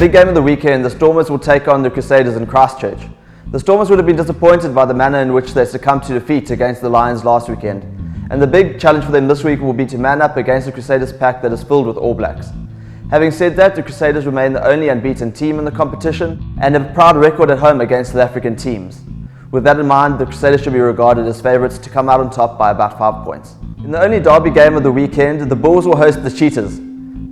big game of the weekend, the Stormers will take on the Crusaders in Christchurch. The Stormers would have been disappointed by the manner in which they succumbed to defeat against the Lions last weekend, and the big challenge for them this week will be to man up against the Crusaders pack that is filled with All Blacks. Having said that, the Crusaders remain the only unbeaten team in the competition and have a proud record at home against South African teams. With that in mind, the Crusaders should be regarded as favourites to come out on top by about 5 points. In the only derby game of the weekend, the Bulls will host the Cheetahs.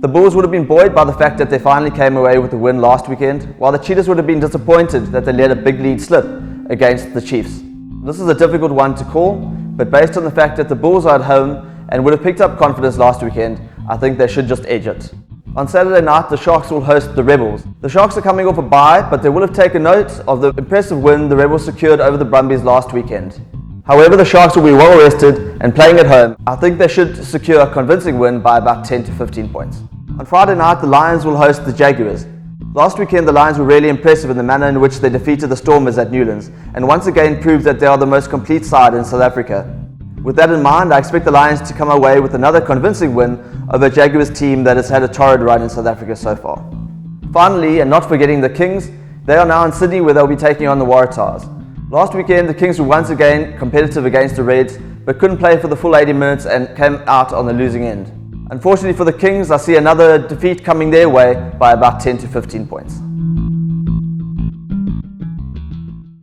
The Bulls would have been buoyed by the fact that they finally came away with a win last weekend, while the Cheetahs would have been disappointed that they let a big lead slip against the Chiefs. This is a difficult one to call, but based on the fact that the Bulls are at home and would have picked up confidence last weekend, I think they should just edge it. On Saturday night, the Sharks will host the Rebels. The Sharks are coming off a bye, but they will have taken note of the impressive win the Rebels secured over the Brumbies last weekend. However, the Sharks will be well rested and playing at home. I think they should secure a convincing win by about 10 to 15 points. On Friday night, the Lions will host the Jaguars. Last weekend, the Lions were really impressive in the manner in which they defeated the Stormers at Newlands, and once again proved that they are the most complete side in South Africa. With that in mind, I expect the Lions to come away with another convincing win over a Jaguars team that has had a torrid run in South Africa so far. Finally, and not forgetting the Kings, they are now in Sydney where they'll be taking on the Waratahs. Last weekend, the Kings were once again competitive against the Reds, but couldn't play for the full 80 minutes and came out on the losing end. Unfortunately for the Kings, I see another defeat coming their way by about 10 to 15 points.